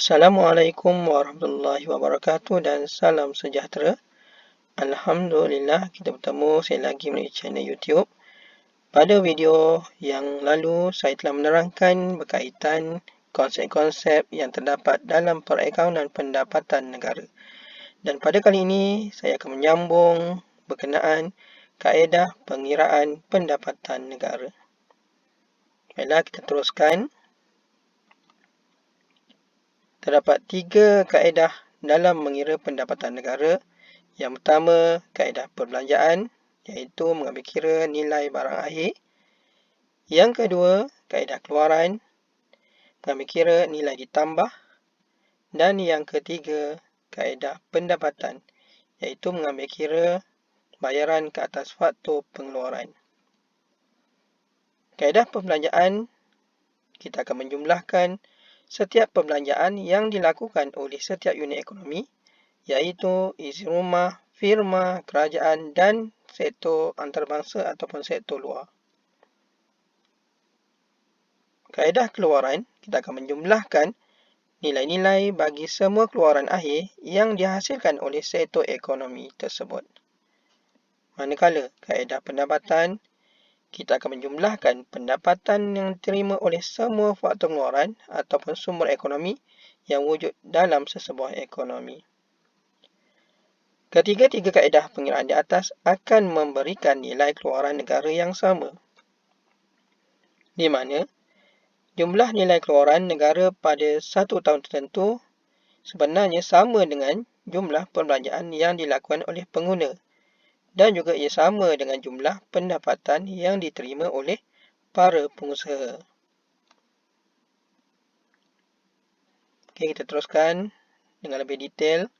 Assalamualaikum warahmatullahi wabarakatuh dan salam sejahtera. Alhamdulillah kita bertemu saya lagi melalui channel YouTube. Pada video yang lalu saya telah menerangkan berkaitan konsep-konsep yang terdapat dalam perakaunan pendapatan negara. Dan pada kali ini saya akan menyambung berkenaan kaedah pengiraan pendapatan negara. Baiklah, kita teruskan. Terdapat 3 kaedah dalam mengira pendapatan negara. Yang pertama, kaedah perbelanjaan, iaitu mengambil kira nilai barang akhir. Yang kedua, kaedah keluaran, mengambil kira nilai ditambah. Dan yang ketiga, kaedah pendapatan, iaitu mengambil kira bayaran ke atas faktor pengeluaran. Kaedah perbelanjaan, kita akan menjumlahkan setiap perbelanjaan yang dilakukan oleh setiap unit ekonomi, iaitu isi rumah, firma, kerajaan dan sektor antarabangsa ataupun sektor luar. Kaedah keluaran, kita akan menjumlahkan nilai-nilai bagi semua keluaran akhir yang dihasilkan oleh sektor ekonomi tersebut. Manakala kaedah pendapatan, kita akan menjumlahkan pendapatan yang diterima oleh semua faktor pengeluaran ataupun sumber ekonomi yang wujud dalam sesebuah ekonomi. Ketiga-tiga kaedah pengiraan di atas akan memberikan nilai keluaran negara yang sama, di mana jumlah nilai keluaran negara pada satu tahun tertentu sebenarnya sama dengan jumlah perbelanjaan yang dilakukan oleh pengguna dan juga ia sama dengan jumlah pendapatan yang diterima oleh para pengusaha. Okey, kita teruskan dengan lebih detail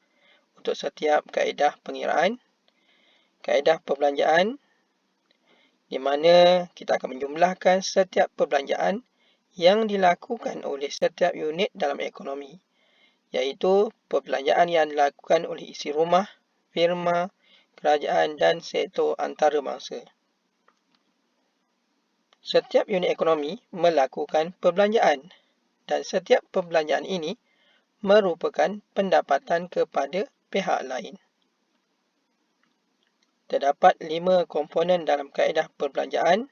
untuk setiap kaedah pengiraan. Kaedah perbelanjaan, di mana kita akan menjumlahkan setiap perbelanjaan yang dilakukan oleh setiap unit dalam ekonomi, iaitu perbelanjaan yang dilakukan oleh isi rumah, firma, kerajaan dan sektor antarabangsa. Setiap unit ekonomi melakukan perbelanjaan dan setiap perbelanjaan ini merupakan pendapatan kepada pihak lain. Terdapat 5 komponen dalam kaedah perbelanjaan.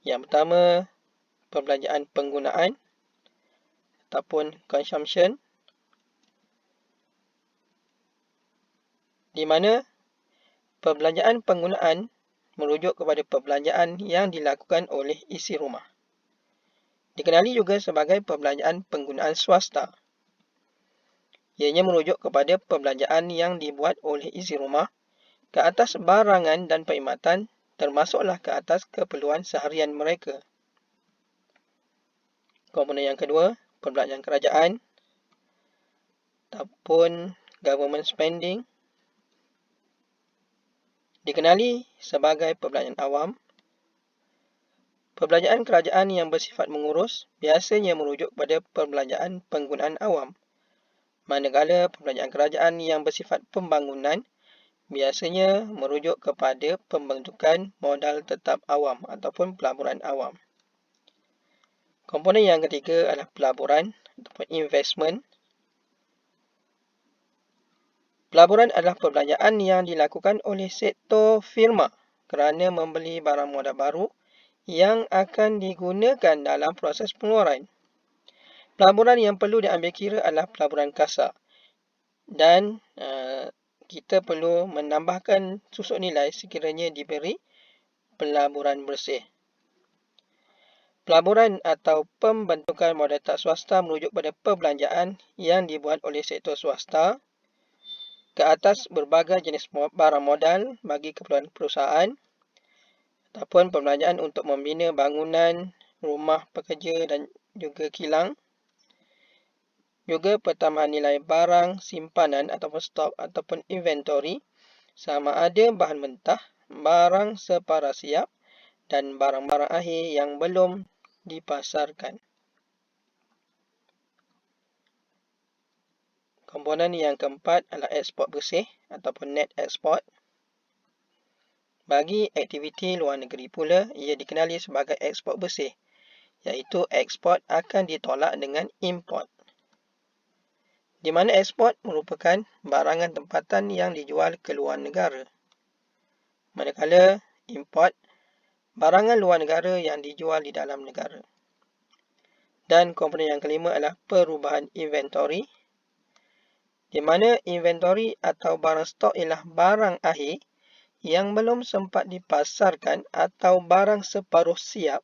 Yang pertama, perbelanjaan penggunaan ataupun consumption, di mana perbelanjaan penggunaan merujuk kepada perbelanjaan yang dilakukan oleh isi rumah. Dikenali juga sebagai perbelanjaan penggunaan swasta. Ianya merujuk kepada perbelanjaan yang dibuat oleh isi rumah ke atas barangan dan perkhidmatan, termasuklah ke atas keperluan seharian mereka. Komponen yang kedua, perbelanjaan kerajaan ataupun government spending, dikenali sebagai perbelanjaan awam. Perbelanjaan kerajaan yang bersifat mengurus biasanya merujuk kepada perbelanjaan penggunaan awam, manakala perbelanjaan kerajaan yang bersifat pembangunan biasanya merujuk kepada pembentukan modal tetap awam ataupun pelaburan awam. Komponen yang ketiga adalah pelaburan ataupun investment. Pelaburan adalah perbelanjaan yang dilakukan oleh sektor firma kerana membeli barang modal baru yang akan digunakan dalam proses pengeluaran. Pelaburan yang perlu diambil kira adalah pelaburan kasar dan kita perlu menambahkan susuk nilai sekiranya diberi pelaburan bersih. Pelaburan atau pembentukan modal tak swasta merujuk pada perbelanjaan yang dibuat oleh sektor swasta ke atas berbagai jenis barang modal bagi keperluan perusahaan ataupun perbelanjaan untuk membina bangunan, rumah pekerja dan juga kilang. Juga pertambahan nilai barang simpanan ataupun stok ataupun inventory sama ada bahan mentah, barang separa siap dan barang-barang akhir yang belum dipasarkan. Komponen yang keempat adalah ekspor bersih ataupun net export. Bagi aktiviti luar negeri pula, ia dikenali sebagai ekspor bersih, iaitu ekspor akan ditolak dengan import. di mana ekspor merupakan barangan tempatan yang dijual ke luar negara. Manakala import barangan luar negara yang dijual di dalam negara. Dan komponen yang kelima adalah perubahan inventory, di mana inventory atau barang stok ialah barang akhir yang belum sempat dipasarkan atau barang separuh siap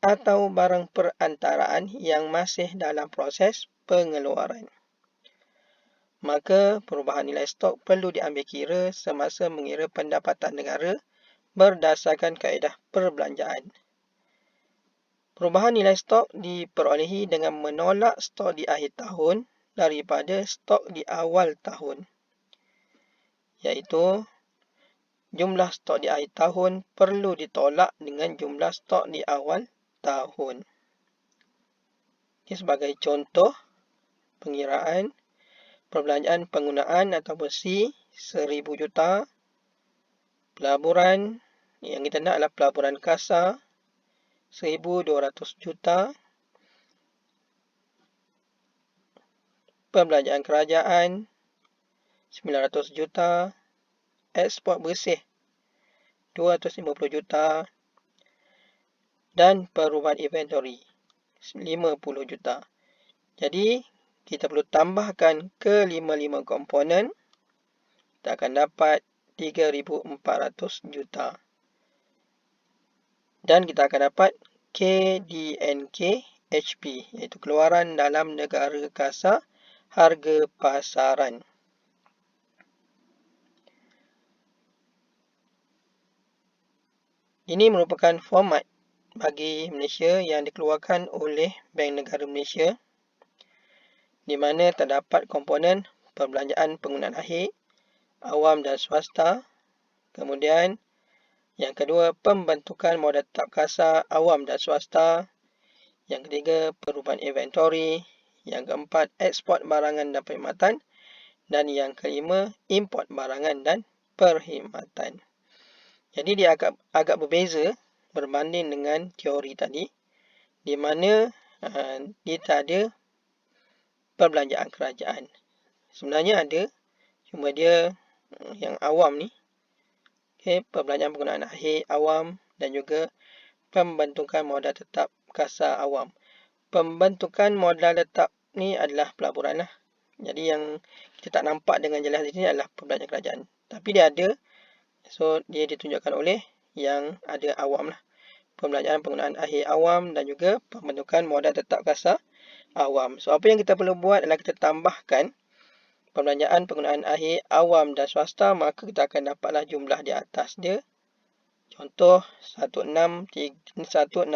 atau barang perantaraan yang masih dalam proses pengeluaran. Maka perubahan nilai stok perlu diambil kira semasa mengira pendapatan negara berdasarkan kaedah perbelanjaan. Perubahan nilai stok diperolehi dengan menolak stok di akhir tahun daripada stok di awal tahun, iaitu jumlah stok di akhir tahun perlu ditolak dengan jumlah stok di awal tahun. Ini sebagai contoh pengiraan perbelanjaan penggunaan ataupun C 1,000 juta, pelaburan yang kita nak adalah pelaburan kasar 1,200 juta, perbelanjaan kerajaan 900 juta, ekspor bersih 250 juta dan perubahan inventory 50 juta. Jadi kita perlu tambahkan ke 55 komponen, kita akan dapat 3,400 juta. Dan kita akan dapat KDNK-HP, iaitu keluaran dalam negara kasar harga pasaran. Ini merupakan format bagi Malaysia yang dikeluarkan oleh Bank Negara Malaysia, di mana terdapat komponen perbelanjaan penggunaan akhir, awam dan swasta. Kemudian yang kedua, pembentukan modal tetap kasar awam dan swasta. Yang ketiga, perubahan inventory. Yang keempat, ekspor barangan dan perkhidmatan. Dan yang kelima, import barangan dan perkhidmatan. Jadi dia agak berbeza berbanding dengan teori tadi, di mana dia tak ada perbelanjaan kerajaan. Sebenarnya ada, cuma dia yang awam ni, perbelanjaan penggunaan akhir awam dan juga pembentukan modal tetap kasar awam. Pembentukan modal tetap ni adalah pelaburan lah. Jadi yang kita tak nampak dengan jelas di sini adalah perbelanjaan kerajaan. Tapi dia ada, so dia ditunjukkan oleh yang ada awam lah. Perbelanjaan penggunaan akhir awam dan juga pembentukan modal tetap kasar awam. So apa yang kita perlu buat adalah kita tambahkan perbelanjaan penggunaan akhir awam dan swasta, maka kita akan dapatlah jumlah di atas dia. Contoh 160,342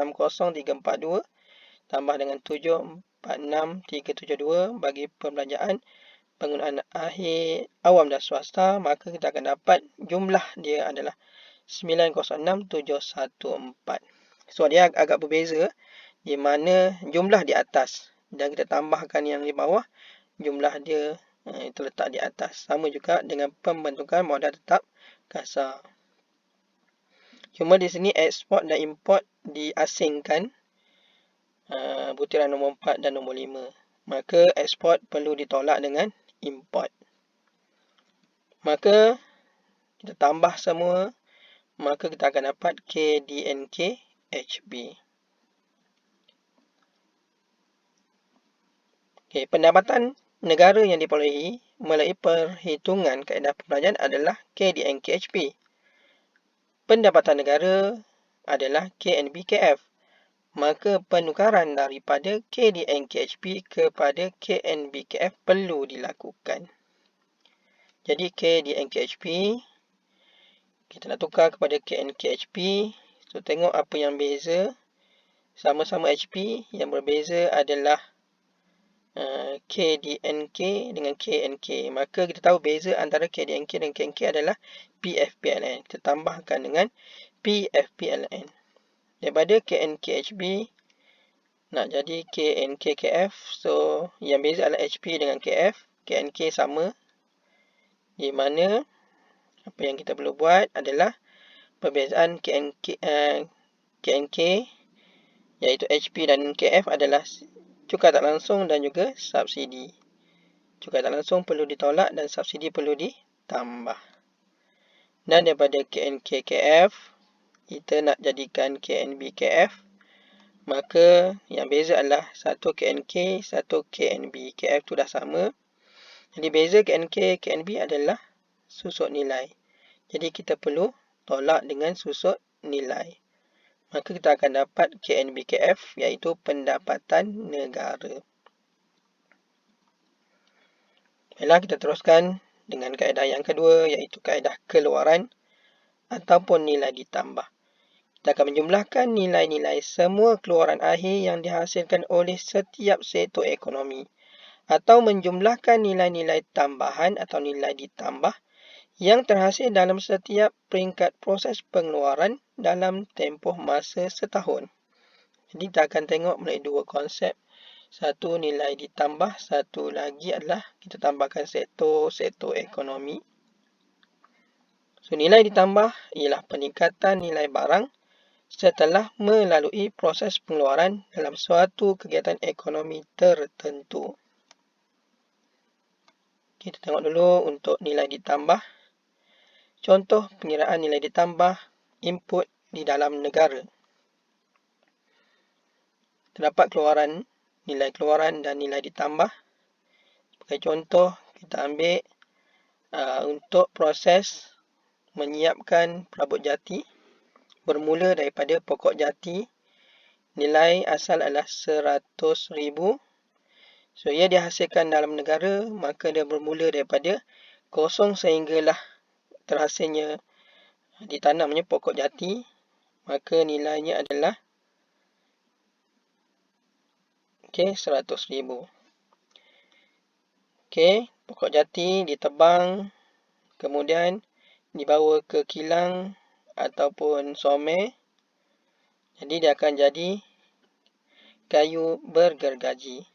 tambah dengan 746,372 bagi perbelanjaan penggunaan akhir awam dan swasta, maka kita akan dapat jumlah dia adalah 906,714. So dia agak berbeza, di mana jumlah di atas dan kita tambahkan yang di bawah, jumlah dia terletak di atas. Sama juga dengan pembentukan modal tetap kasar. Cuma di sini ekspor dan import diasingkan, butiran nombor 4 dan nombor 5. Maka ekspor perlu ditolak dengan import. Maka kita tambah semua, maka kita akan dapat KDNK-HB. Pendapatan negara yang diperolehi melalui perhitungan kaedah perbelanjaan adalah KDNK-HP. Pendapatan negara adalah KNBKF. Maka penukaran daripada KDNK-HP kepada KNBKF perlu dilakukan. Jadi KDNK-HP kita nak tukar kepada KNK-HP. So tengok apa yang beza. Sama-sama HP, yang berbeza adalah KDNK dengan KNK. Maka kita tahu beza antara KDNK dan KNK adalah PFPLN. Kita tambahkan dengan PFPLN. Daripada KNK-HB nak jadi KNK-KF. So yang beza adalah HP dengan KF. KNK sama. Di mana apa yang kita perlu buat adalah perbezaan KNK iaitu HP dan KF adalah cukai tak langsung dan juga subsidi. cukai tak langsung perlu ditolak dan subsidi perlu ditambah. Dan daripada KNK-KF, kita nak jadikan KNB-KF, maka yang beza adalah satu KNK, satu KNB. KF tu dah sama. Jadi beza KNK, KNB adalah susut nilai. Jadi kita perlu tolak dengan susut nilai. Maka kita akan dapat KNB-KF, iaitu pendapatan negara. Baiklah, kita teruskan dengan kaedah yang kedua, iaitu kaedah keluaran ataupun nilai ditambah. Kita akan menjumlahkan nilai-nilai semua keluaran akhir yang dihasilkan oleh setiap sektor ekonomi, atau menjumlahkan nilai-nilai tambahan atau nilai ditambah yang terhasil dalam setiap peringkat proses pengeluaran dalam tempoh masa setahun. Jadi kita akan tengok melalui dua konsep. Satu nilai ditambah, satu lagi adalah kita tambahkan sektor ekonomi. So, nilai ditambah ialah peningkatan nilai barang setelah melalui proses pengeluaran dalam suatu kegiatan ekonomi tertentu. Kita tengok dulu untuk nilai ditambah. Contoh pengiraan nilai ditambah input di dalam negara. Terdapat keluaran, nilai keluaran dan nilai ditambah. Sebagai contoh, kita ambil untuk proses menyiapkan perabot jati, bermula daripada pokok jati, nilai asal adalah 100,000. So, ia dihasilkan dalam negara, maka dia bermula daripada kosong sehinggalah terhasilnya ditanamnya pokok jati, maka nilainya adalah 100,000. Pokok jati ditebang, kemudian dibawa ke kilang ataupun somer. Jadi dia akan jadi kayu bergergaji.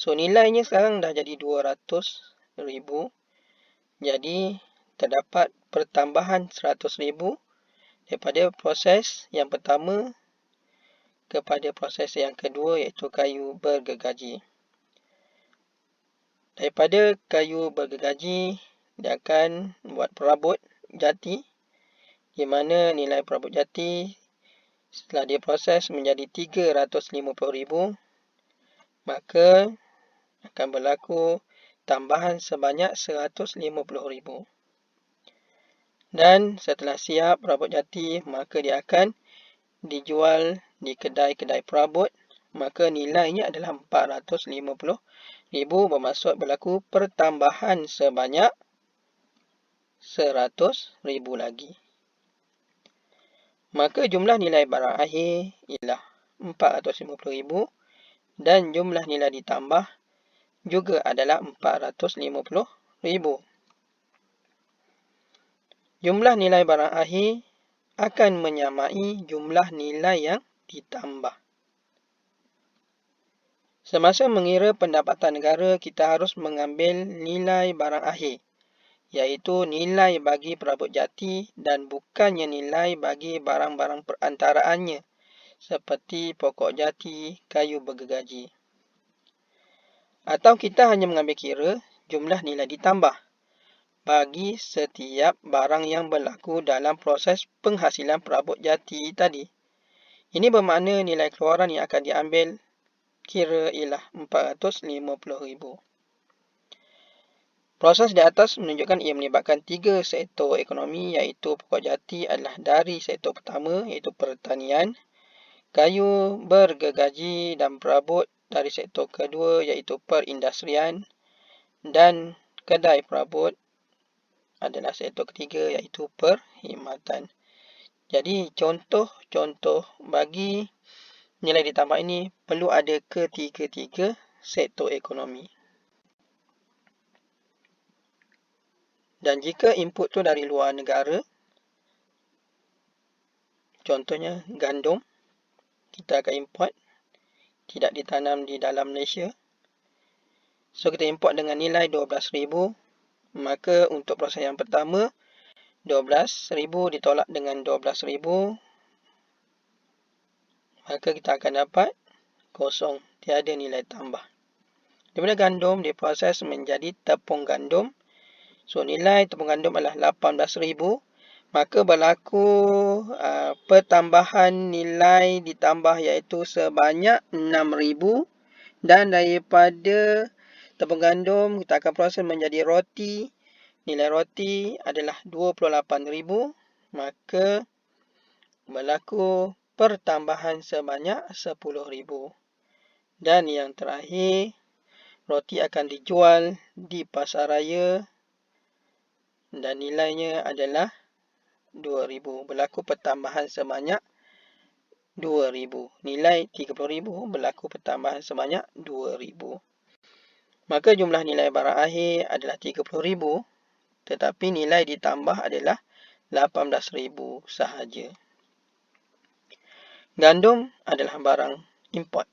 So, nilainya sekarang dah jadi 200,000. Jadi terdapat pertambahan 100,000 daripada proses yang pertama kepada proses yang kedua, iaitu kayu bergergaji. Daripada kayu bergergaji, dia akan buat perabot jati, di mana nilai perabot jati setelah diproses menjadi 350,000, maka akan berlaku tambahan sebanyak 150,000. Dan setelah siap perabot jati, maka dia akan dijual di kedai-kedai perabot, maka nilainya adalah 450,000, bermaksud berlaku pertambahan sebanyak 100,000 lagi. Maka jumlah nilai barang akhir ialah 450,000 dan jumlah nilai ditambah juga adalah 450,000. Jumlah nilai barang akhir akan menyamai jumlah nilai yang ditambah. Semasa mengira pendapatan negara, kita harus mengambil nilai barang akhir, iaitu nilai bagi perabot jati dan bukannya nilai bagi barang-barang perantaraannya, seperti pokok jati, kayu bergergaji. Atau kita hanya mengambil kira jumlah nilai ditambah bagi setiap barang yang berlaku dalam proses penghasilan perabot jati tadi. Ini bermakna nilai keluaran yang akan diambil kira ialah 450,000. Proses di atas menunjukkan ia melibatkan 3 sektor ekonomi, iaitu pokok jati adalah dari sektor pertama, iaitu pertanian, kayu bergergaji dan perabot dari sektor kedua, iaitu perindustrian, dan kedai perabot adalah sektor ketiga, iaitu perkhidmatan. Jadi contoh-contoh bagi nilai ditambah ini perlu ada ketiga-tiga sektor ekonomi. Dan jika input tu dari luar negara, contohnya gandum, kita akan import, tidak ditanam di dalam Malaysia. So, kita import dengan nilai 12,000, maka untuk proses yang pertama, 12,000 ditolak dengan 12,000, maka kita akan dapat kosong, tiada nilai tambah. Di mana gandum diproses menjadi tepung gandum. So, nilai tepung gandum adalah 18,000. Maka berlaku pertambahan nilai ditambah iaitu sebanyak 6,000. Dan daripada tepung gandum kita akan proses menjadi roti. Nilai roti adalah 28,000. Maka berlaku pertambahan sebanyak 10,000. Dan yang terakhir, roti akan dijual di pasaraya dan nilainya adalah 2,000. Berlaku pertambahan sebanyak 2,000. Nilai 30,000 berlaku pertambahan sebanyak 2,000. Maka jumlah nilai barang akhir adalah 30,000. Tetapi nilai ditambah adalah 18,000 sahaja. Gandum adalah barang import.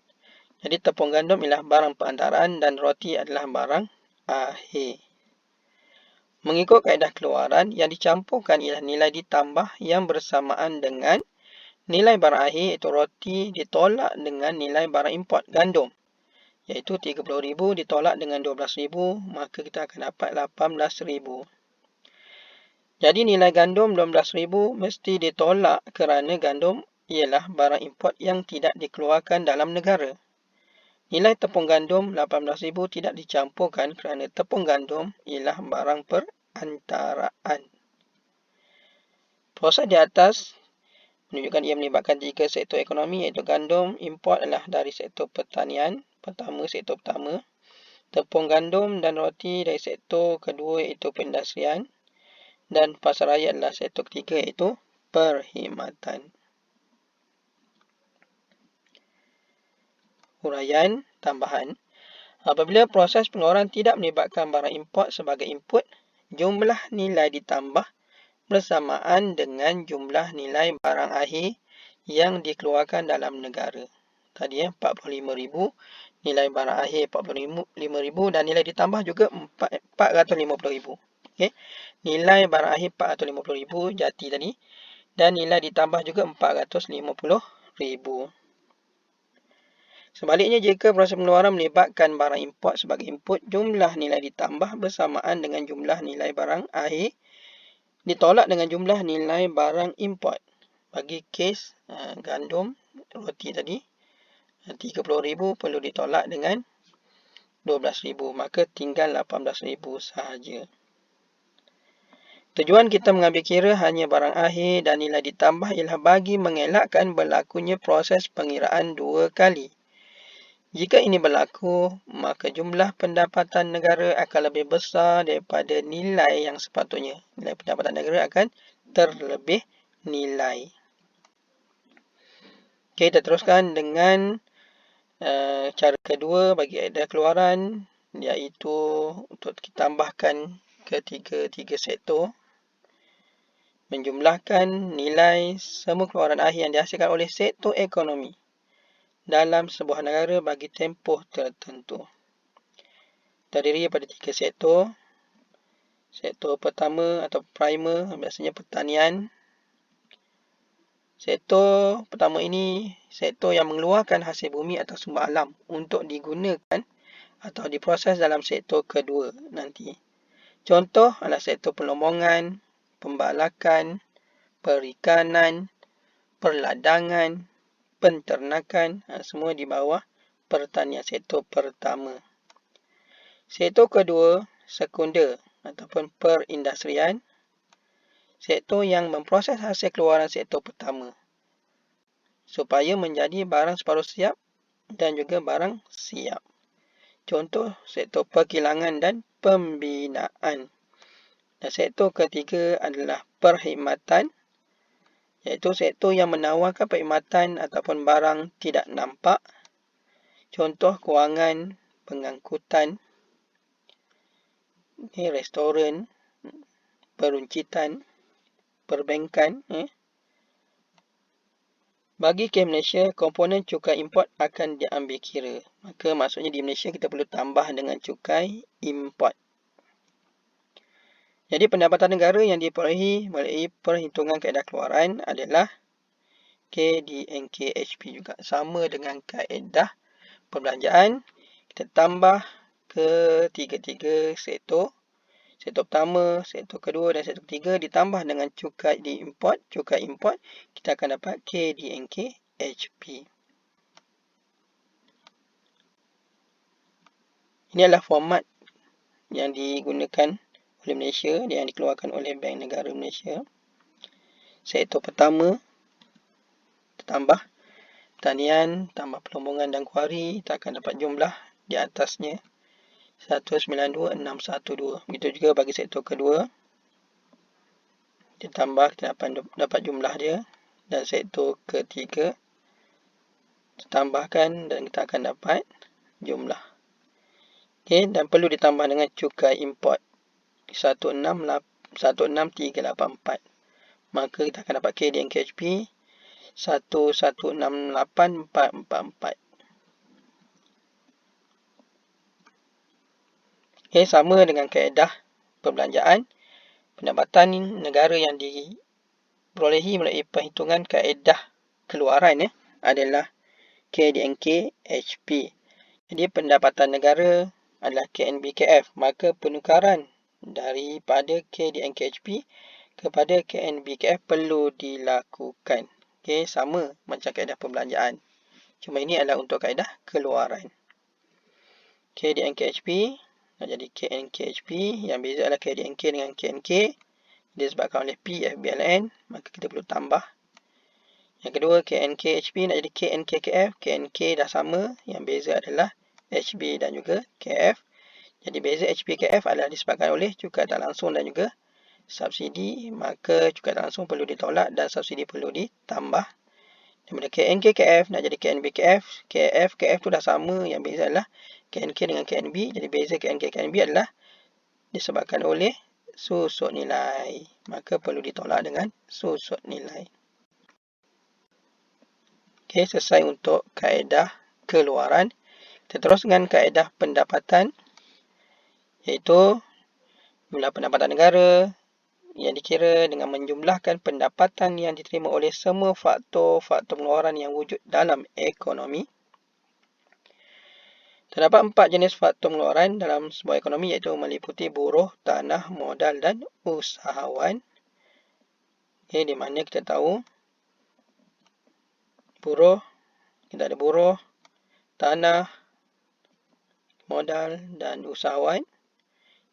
Jadi tepung gandum ialah barang perantaraan dan roti adalah barang akhir. Mengikut kaedah keluaran, yang dicampurkan ialah nilai ditambah yang bersamaan dengan nilai barang akhir iaitu roti ditolak dengan nilai barang import gandum. Iaitu 30,000 ditolak dengan 12,000, maka kita akan dapat 18,000. Jadi nilai gandum 12,000 mesti ditolak kerana gandum ialah barang import yang tidak dikeluarkan dalam negara. Nilai tepung gandum 18,000 tidak dicampurkan kerana tepung gandum ialah barang perantaraan. Proses di atas menunjukkan ia melibatkan 3 sektor ekonomi iaitu gandum import adalah dari sektor pertanian, sektor pertama. Tepung gandum dan roti dari sektor kedua iaitu perindustrian. Dan pasaraya adalah sektor ketiga iaitu perkhidmatan. Huraian tambahan. Apabila proses pengeluaran tidak melibatkan barang import sebagai input, jumlah nilai ditambah bersamaan dengan jumlah nilai barang akhir yang dikeluarkan dalam negara. Tadi 45,000, nilai barang akhir 45,000 dan nilai ditambah juga 450,000. Okey. Nilai barang akhir 450,000 jati tadi dan nilai ditambah juga 450,000. Sebaliknya, jika proses pengeluaran melibatkan barang import sebagai input, jumlah nilai ditambah bersamaan dengan jumlah nilai barang akhir ditolak dengan jumlah nilai barang import. Bagi kes gandum, roti tadi, 30,000 perlu ditolak dengan 12,000. Maka tinggal 18,000 sahaja. Tujuan kita mengambil kira hanya barang akhir dan nilai ditambah ialah bagi mengelakkan berlakunya proses pengiraan dua kali. Jika ini berlaku, maka jumlah pendapatan negara akan lebih besar daripada nilai yang sepatutnya. Nilai pendapatan negara akan terlebih nilai. Okey, kita teruskan dengan cara kedua bagi kaedah keluaran, iaitu untuk ditambahkan ketiga sektor. Menjumlahkan nilai semua keluaran akhir yang dihasilkan oleh sektor ekonomi dalam sebuah negara bagi tempoh tertentu. Terdiri daripada 3 sektor. Sektor pertama atau primer biasanya pertanian. Sektor pertama ini sektor yang mengeluarkan hasil bumi atau sumber alam untuk digunakan atau diproses dalam sektor kedua nanti. Contoh adalah sektor pelombongan, pembalakan, perikanan, perladangan, penternakan, semua di bawah pertanian sektor pertama. Sektor kedua, sekunder ataupun perindustrian, sektor yang memproses hasil keluaran sektor pertama supaya menjadi barang separuh siap dan juga barang siap. Contoh, sektor perkilangan dan pembinaan. Dan sektor ketiga adalah perkhidmatan, iaitu sektor yang menawarkan perkhidmatan ataupun barang tidak nampak. Contoh, kewangan, pengangkutan, restoran, peruncitan, perbankan. Bagi kes Malaysia, komponen cukai import akan diambil kira. Maka maksudnya di Malaysia kita perlu tambah dengan cukai import. Jadi pendapatan negara yang diperolehi melalui perhitungan kaedah keluaran adalah KDNK HP juga. Sama dengan kaedah perbelanjaan, kita tambah ketiga-tiga sektor. Sektor pertama, sektor kedua dan sektor ketiga ditambah dengan cukai diimport, cukai import, kita akan dapat KDNK HP. Ini adalah format yang digunakan oleh Malaysia, yang dikeluarkan oleh Bank Negara Malaysia. Sektor pertama, tambah pertanian, tambah perlombongan dan kuari, kita akan dapat jumlah di atasnya 192,612. Begitu juga bagi sektor kedua, kita tambah, kita dapat jumlah dia. Dan sektor ketiga, ditambahkan dan kita akan dapat jumlah. Okay, dan perlu ditambah dengan cukai import 16384. Maka kita akan dapat KDNK HP 1168444. Okay, sama dengan kaedah perbelanjaan, pendapatan negara yang diperolehi melalui perhitungan kaedah keluaran adalah KDNK HP. Jadi pendapatan negara adalah KNBKF, maka penukaran daripada KDNK HP kepada KNBKF perlu dilakukan. Okay, sama macam kaedah perbelanjaan. Cuma ini adalah untuk kaedah keluaran. KDNK HP nak jadi KNK HP, yang beza adalah KDNK dengan KNK disebabkan oleh PFBLN, maka kita perlu tambah. Yang kedua, KNK HP nak jadi KNKKF, KNK dah sama, yang beza adalah HB dan juga KF. Jadi beza HB KF adalah disebabkan oleh cukai tak langsung dan juga subsidi, maka cukai tak langsung perlu ditolak dan subsidi perlu ditambah. Daripada KNK KF nak jadi KNB KF, KF tu dah sama, yang beza adalah KNK dengan KNB. Jadi beza KNK KNB adalah disebabkan oleh susut nilai, maka perlu ditolak dengan susut nilai. Okey, selesai untuk kaedah keluaran. Kita terus dengan kaedah pendapatan, iaitu jumlah pendapatan negara yang dikira dengan menjumlahkan pendapatan yang diterima oleh semua faktor-faktor pengeluaran yang wujud dalam ekonomi. Terdapat 4 jenis faktor pengeluaran dalam sebuah ekonomi, iaitu meliputi buruh, tanah, modal dan usahawan. Okay, di mana kita tahu buruh, kita ada buruh, tanah, modal dan usahawan,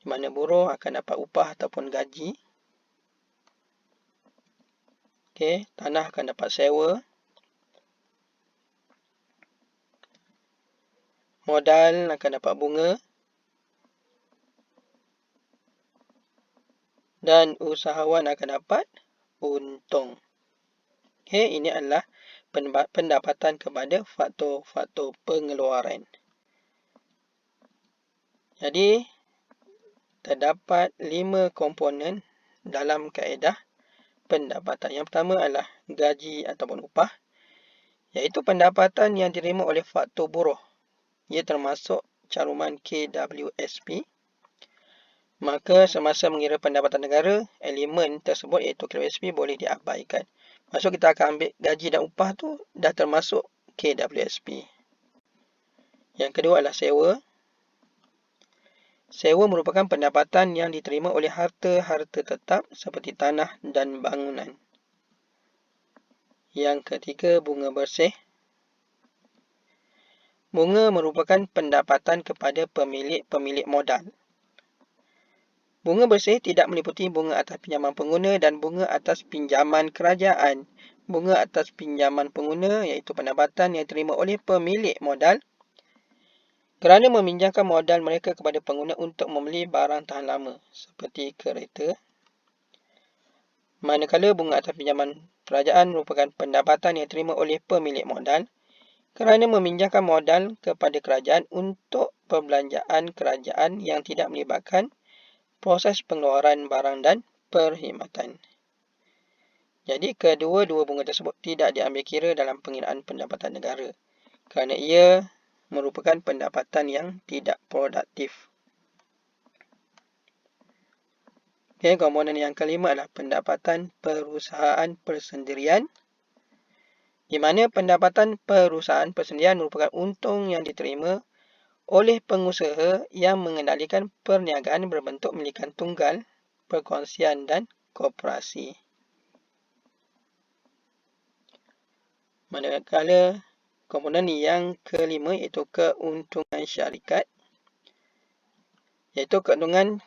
di mana buruh akan dapat upah ataupun gaji. Okay, tanah akan dapat sewa. Modal akan dapat bunga. Dan usahawan akan dapat untung. Okay, ini adalah pendapatan kepada faktor-faktor pengeluaran. Jadi, terdapat 5 komponen dalam kaedah pendapatan. Yang pertama adalah gaji ataupun upah, iaitu pendapatan yang diterima oleh faktor buruh. Ia termasuk caruman KWSP. Maka semasa mengira pendapatan negara, elemen tersebut iaitu KWSP boleh diabaikan. Maksud kita akan ambil gaji dan upah tu dah termasuk KWSP. Yang kedua adalah sewa. Sewa merupakan pendapatan yang diterima oleh harta-harta tetap seperti tanah dan bangunan. Yang ketiga, bunga bersih. Bunga merupakan pendapatan kepada pemilik modal. Bunga bersih tidak meliputi bunga atas pinjaman pengguna dan bunga atas pinjaman kerajaan. Bunga atas pinjaman pengguna iaitu pendapatan yang diterima oleh pemilik modal kerana meminjamkan modal mereka kepada pengguna untuk membeli barang tahan lama seperti kereta. Manakala bunga atas pinjaman kerajaan merupakan pendapatan yang diterima oleh pemilik modal kerana meminjamkan modal kepada kerajaan untuk perbelanjaan kerajaan yang tidak melibatkan proses pengeluaran barang dan perkhidmatan. Jadi kedua-dua bunga tersebut tidak diambil kira dalam pengiraan pendapatan negara kerana ia merupakan pendapatan yang tidak produktif. Okay, komponen yang kelima adalah pendapatan perusahaan persendirian, di mana pendapatan perusahaan persendirian merupakan untung yang diterima oleh pengusaha yang mengendalikan perniagaan berbentuk milikan tunggal, perkongsian dan koperasi. Manakala komponen yang kelima iaitu keuntungan syarikat, iaitu keuntungan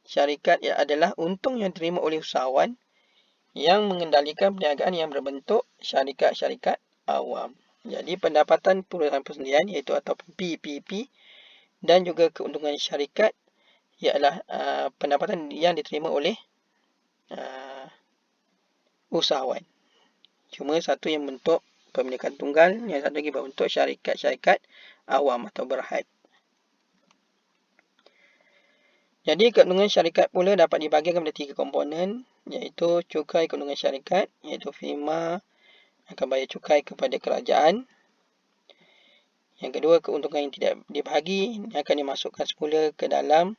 syarikat adalah untung yang diterima oleh usahawan yang mengendalikan perniagaan yang berbentuk syarikat-syarikat awam. Jadi pendapatan perusahaan persendirian iaitu ataupun PPP dan juga keuntungan syarikat ialah pendapatan yang diterima oleh usahawan. Cuma satu yang bentuk pemilikan tunggal, yang satu lagi berbentuk syarikat-syarikat awam atau berhad. Jadi keuntungan syarikat pula dapat dibahagikan kepada 3 komponen, iaitu cukai keuntungan syarikat, iaitu firma akan bayar cukai kepada kerajaan. Yang kedua, keuntungan yang tidak dibahagi akan dimasukkan semula ke dalam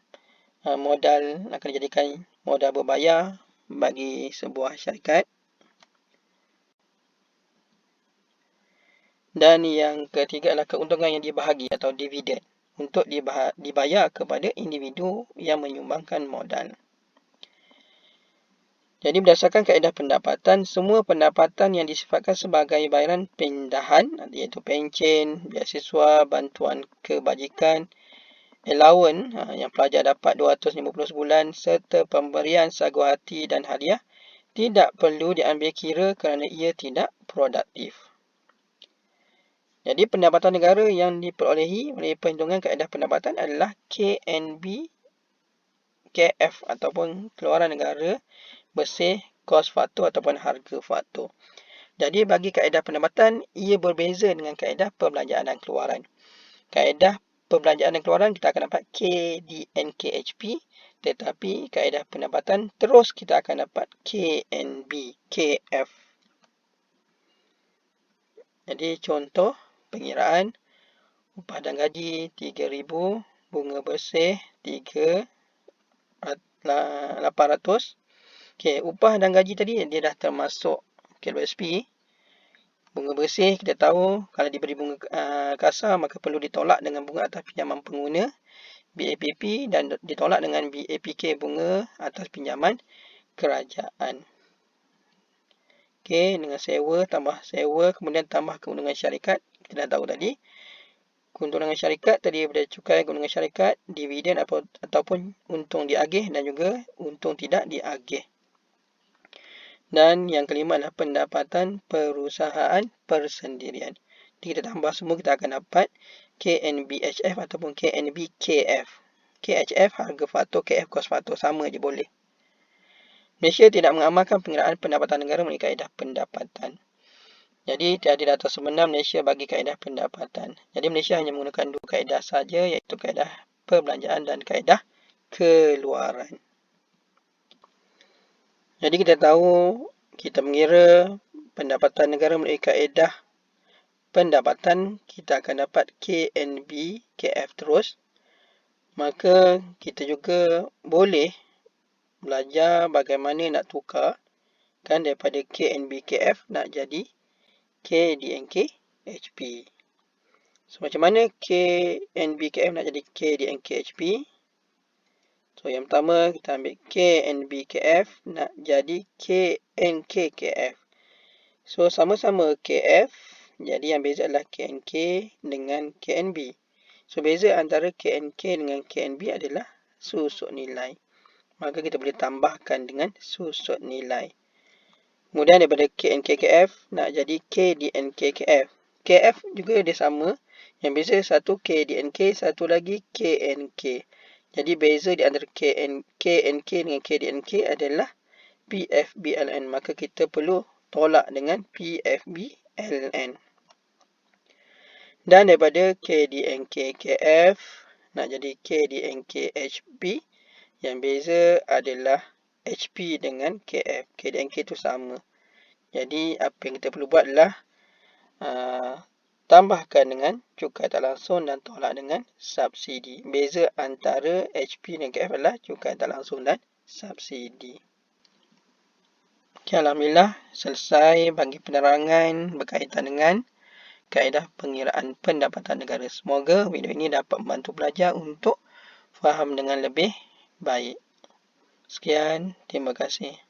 modal, akan dijadikan modal berbayar bagi sebuah syarikat. Dan yang ketiga adalah keuntungan yang dibahagi atau dividen untuk dibayar kepada individu yang menyumbangkan modal. Jadi berdasarkan kaedah pendapatan, semua pendapatan yang disifatkan sebagai bayaran pindahan iaitu pencen, beasiswa, bantuan kebajikan, allowance yang pelajar dapat 250 sebulan serta pemberian sagu hati dan hadiah tidak perlu diambil kira kerana ia tidak produktif. Jadi pendapatan negara yang diperolehi oleh perhitungan kaedah pendapatan adalah KNB KF ataupun keluaran negara bersih kos faktur ataupun harga faktur. Jadi bagi kaedah pendapatan, ia berbeza dengan kaedah perbelanjaan dan keluaran. Kaedah perbelanjaan dan keluaran kita akan dapat KDNKHP, tetapi kaedah pendapatan terus kita akan dapat KNB KF. Jadi contoh pengiraan upah dan gaji 3,000, bunga bersih 3,800. Okey, upah dan gaji tadi dia dah termasuk KWSP. Bunga bersih kita tahu kalau diberi bunga kasar maka perlu ditolak dengan bunga atas pinjaman pengguna BAPP dan ditolak dengan BAPK bunga atas pinjaman kerajaan. Okey, dengan sewa kemudian tambah keuntungan syarikat. Kita dah tahu tadi. Keuntungan syarikat tadi daripada cukai keuntungan syarikat, dividen ataupun untung diagih dan juga untung tidak diagih. Dan yang kelima adalah pendapatan perusahaan persendirian. Jadi kita tambah semua, kita akan dapat KNBHF ataupun KNBKF. KHF harga faktur, KF kos faktur, sama je boleh. Malaysia tidak mengamalkan pengiraan pendapatan negara melalui kaedah pendapatan. Jadi tiada data sebenar Malaysia bagi kaedah pendapatan. Jadi Malaysia hanya menggunakan 2 kaedah saja, iaitu kaedah perbelanjaan dan kaedah keluaran. Jadi kita tahu kita mengira pendapatan negara melalui kaedah pendapatan, kita akan dapat KNB KF terus. Maka kita juga boleh belajar bagaimana nak tukarkan daripada KNB KF nak jadi KDNK HP. So macam mana KNB KF nak jadi KDNK HP? So yang pertama kita ambil KNB KF nak jadi KNK KF. So sama-sama KF, jadi yang beza adalah KNK dengan KNB. So beza antara KNK dengan KNB adalah susut nilai. Maka kita boleh tambahkan dengan susut nilai. Kemudian daripada KNKKF nak jadi KDNKKF. KF juga dia sama. Yang beza satu KDNK, satu lagi KNK. Jadi beza di antara KNK dengan KDNK adalah PFBLN. Maka kita perlu tolak dengan PFBLN. Dan daripada KDNKKF nak jadi KDNKHP, yang beza adalah HP dengan KF. KDNK itu sama. Jadi apa yang kita perlu buat adalah tambahkan dengan cukai tak langsung dan tolak dengan subsidi. Beza antara HP dan KF adalah cukai tak langsung dan subsidi. Okay, Alhamdulillah selesai bagi penerangan berkaitan dengan kaedah pengiraan pendapatan negara. Semoga video ini dapat membantu pelajar untuk faham dengan lebih baik. Sekian, terima kasih.